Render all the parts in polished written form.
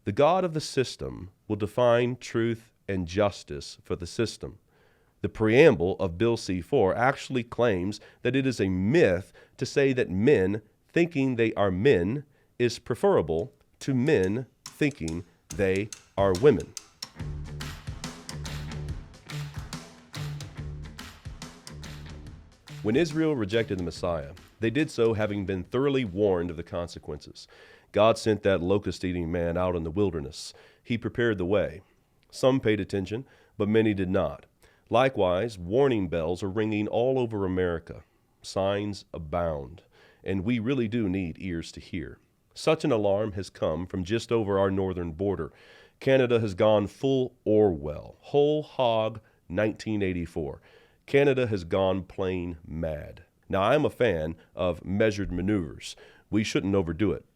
The God of the system will define truth and justice for the system. The preamble of Bill C-4 actually claims that it is a myth to say that men thinking they are men is preferable to men thinking they are women. When Israel rejected the Messiah, they did so having been thoroughly warned of the consequences. God sent that locust-eating man out in the wilderness. He prepared the way. Some paid attention, but many did not. Likewise, warning bells are ringing all over America. Signs abound, and we really do need ears to hear. Such an alarm has come from just over our northern border. Canada has gone full Orwell, whole hog 1984. Canada has gone plain mad. Now, I'm a fan of measured maneuvers. We shouldn't overdo it.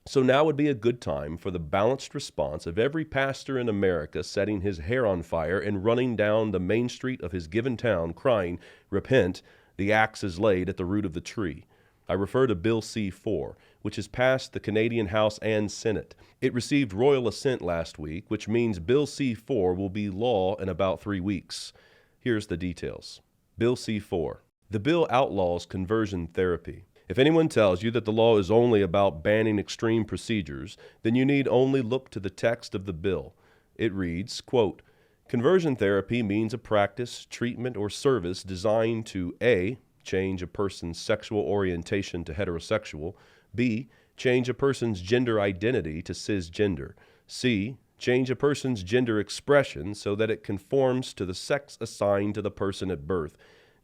So now would be a good time for the balanced response of every pastor in America setting his hair on fire and running down the main street of his given town crying, "Repent, the axe is laid at the root of the tree." I refer to Bill C-4, which has passed the Canadian House and Senate. It received royal assent last week, which means Bill C-4 will be law in about 3 weeks. Here's the details. Bill C-4. The bill outlaws conversion therapy. If anyone tells you that the law is only about banning extreme procedures, then you need only look to the text of the bill. It reads, quote, "Conversion therapy means a practice, treatment, or service designed to A, change a person's sexual orientation to heterosexual, B, change a person's gender identity to cisgender, C, change a person's gender expression so that it conforms to the sex assigned to the person at birth,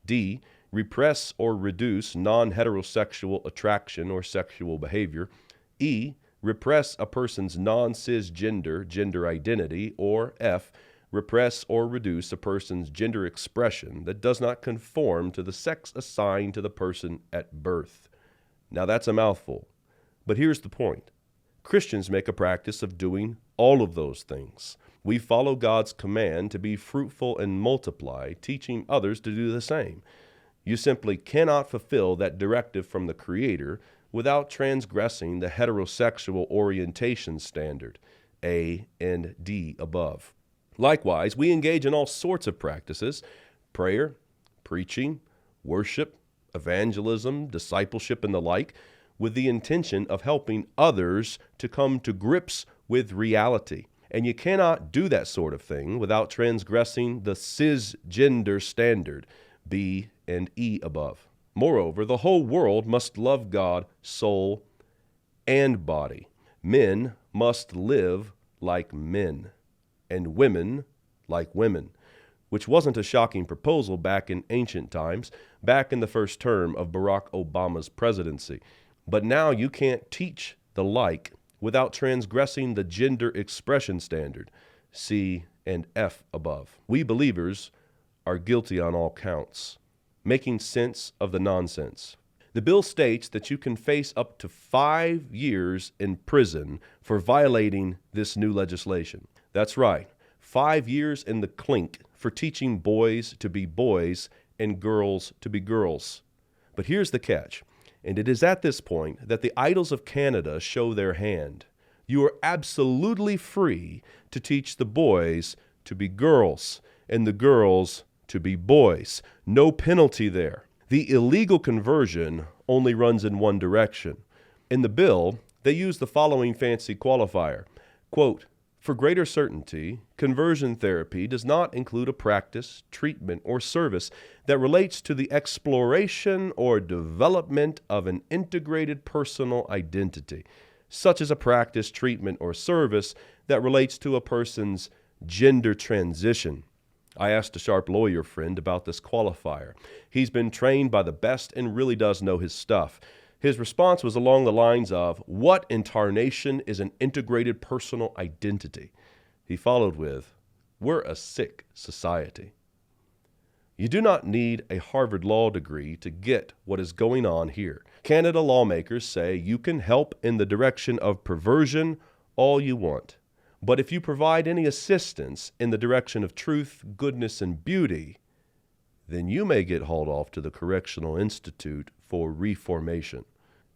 D, repress or reduce non-heterosexual attraction or sexual behavior, E, repress a person's non-cisgender gender identity, or F, repress or reduce a person's gender expression that does not conform to the sex assigned to the person at birth." Now that's a mouthful, but here's the point. Christians make a practice of doing all of those things. We follow God's command to be fruitful and multiply, teaching others to do the same. You simply cannot fulfill that directive from the Creator without transgressing the heterosexual orientation standard, A and D above. Likewise, we engage in all sorts of practices: prayer, preaching, worship, evangelism, discipleship, and the like, with the intention of helping others to come to grips with reality. And you cannot do that sort of thing without transgressing the cisgender standard, B and E above. Moreover, the whole world must love God, soul, and body. Men must live like men, and women like women, which wasn't a shocking proposal back in ancient times, back in the first term of Barack Obama's presidency. But now you can't teach the like without transgressing the gender expression standard, C and F above. We believers are guilty on all counts, making sense of the nonsense. The bill states that you can face up to 5 years in prison for violating this new legislation. That's right, 5 years in the clink for teaching boys to be boys and girls to be girls. But here's the catch, and it is at this point that the idols of Canada show their hand. You are absolutely free to teach the boys to be girls and the girls to be boys. No penalty there. The illegal conversion only runs in one direction. In the bill, they use the following fancy qualifier. Quote, "For greater certainty, conversion therapy does not include a practice, treatment, or service that relates to the exploration or development of an integrated personal identity, such as a practice, treatment, or service that relates to a person's gender transition." I asked a sharp lawyer friend about this qualifier. He's been trained by the best and really does know his stuff. His response was along the lines of, "What in tarnation is an integrated personal identity?" He followed with, "We're a sick society." You do not need a Harvard law degree to get what is going on here. Canada lawmakers say you can help in the direction of perversion all you want. But if you provide any assistance in the direction of truth, goodness, and beauty, then you may get hauled off to the Correctional Institute for reformation.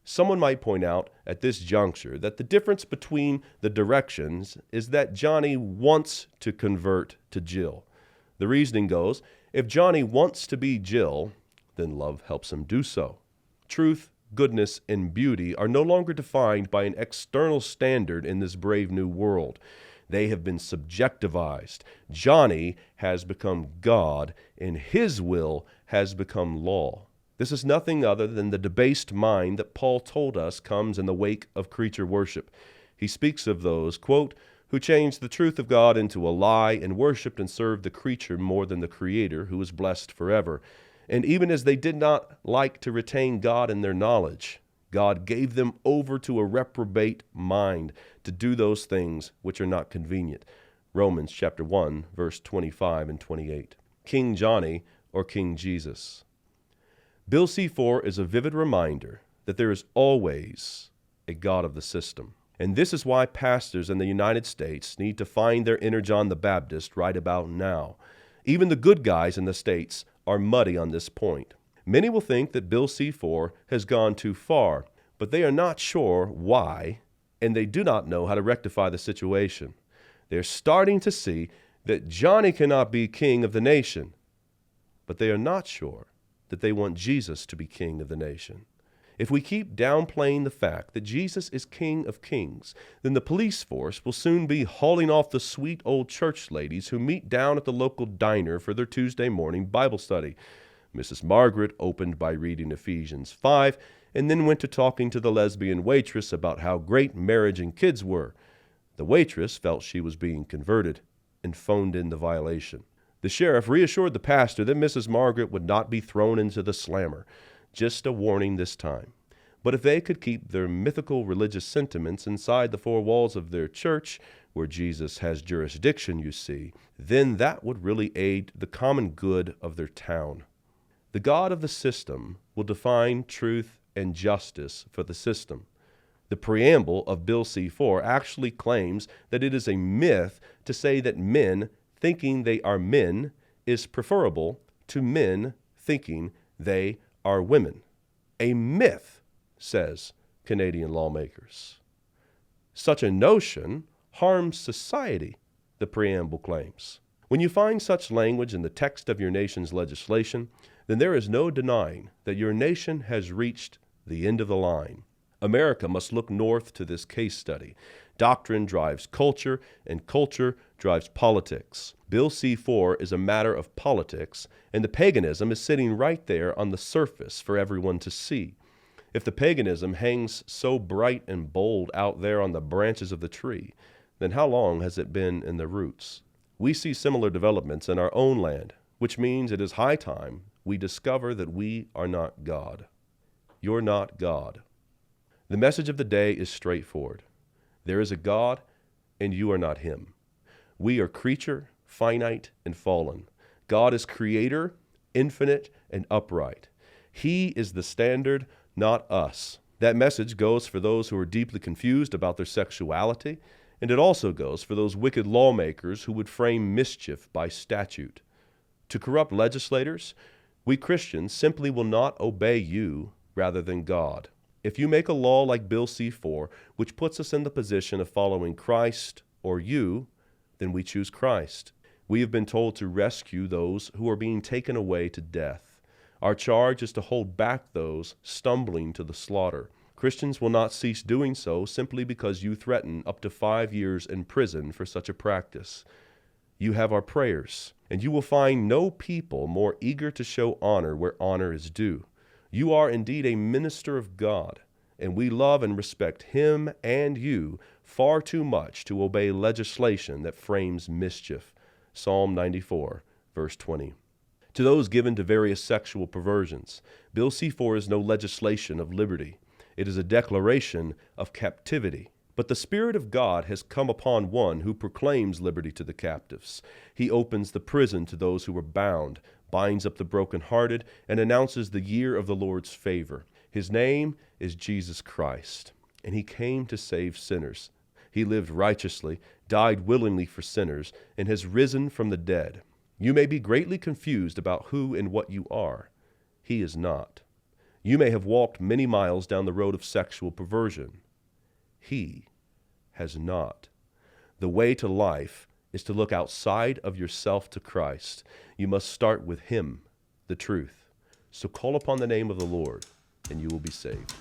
Someone might point out at this juncture that the difference between the directions is that Johnny wants to convert to Jill. The reasoning goes, if Johnny wants to be Jill, then love helps him do so. Truth, goodness, and beauty are no longer defined by an external standard in this brave new world. They have been subjectivized. Johnny has become God, and his will has become law. This is nothing other than the debased mind that Paul told us comes in the wake of creature worship. He speaks of those, quote, who changed the truth of God into a lie and worshipped and served the creature more than the Creator, who is blessed forever. And even as they did not like to retain God in their knowledge, God gave them over to a reprobate mind to do those things which are not convenient. Romans chapter 1, verse 25 and 28. King Johnny or King Jesus. Bill C-4 is a vivid reminder that there is always a God of the system. And this is why pastors in the United States need to find their inner John the Baptist right about now. Even the good guys in the States are muddy on this point. Many will think that Bill C-4 has gone too far, but they are not sure why, and they do not know how to rectify the situation. They're starting to see that Johnny cannot be king of the nation, but they are not sure that they want Jesus to be king of the nation. If we keep downplaying the fact that Jesus is King of Kings, then the police force will soon be hauling off the sweet old church ladies who meet down at the local diner for their Tuesday morning Bible study. Mrs. Margaret opened by reading Ephesians 5 and then went to talking to the lesbian waitress about how great marriage and kids were. The waitress felt she was being converted and phoned in the violation. The sheriff reassured the pastor that Mrs. Margaret would not be thrown into the slammer. Just a warning this time. But if they could keep their mythical religious sentiments inside the four walls of their church, where Jesus has jurisdiction, you see, then that would really aid the common good of their town. The God of the system will define truth and justice for the system. The preamble of Bill C-4 actually claims that it is a myth to say that men thinking they are men is preferable to men thinking they are women. A myth, says Canadian lawmakers. Such a notion harms society, the preamble claims. When you find such language in the text of your nation's legislation, then there is no denying that your nation has reached the end of the line. America must look north to this case study. Doctrine drives culture, and culture drives politics. Bill C-4 is a matter of politics, and the paganism is sitting right there on the surface for everyone to see. If the paganism hangs so bright and bold out there on the branches of the tree, then how long has it been in the roots? We see similar developments in our own land, which means it is high time we discover that we are not God. You're not God. The message of the day is straightforward. There is a God, and you are not him. We are creature, finite, and fallen. God is creator, infinite, and upright. He is the standard, not us. That message goes for those who are deeply confused about their sexuality, and it also goes for those wicked lawmakers who would frame mischief by statute. To corrupt legislators, we Christians simply will not obey you rather than God. If you make a law like Bill C-4, which puts us in the position of following Christ or you, then we choose Christ. We have been told to rescue those who are being taken away to death. Our charge is to hold back those stumbling to the slaughter. Christians will not cease doing so simply because you threaten up to 5 years in prison for such a practice. You have our prayers, and you will find no people more eager to show honor where honor is due. You are indeed a minister of God, and we love and respect him and you far too much to obey legislation that frames mischief. Psalm 94, verse 20. To those given to various sexual perversions, Bill C-4 is no legislation of liberty. It is a declaration of captivity. But the Spirit of God has come upon one who proclaims liberty to the captives. He opens the prison to those who are bound, binds up the brokenhearted, and announces the year of the Lord's favor. His name is Jesus Christ, and he came to save sinners. He lived righteously, died willingly for sinners, and has risen from the dead. You may be greatly confused about who and what you are. He is not. You may have walked many miles down the road of sexual perversion. He has not. The way to life is to look outside of yourself to Christ. You must start with Him, the truth. So call upon the name of the Lord, and you will be saved.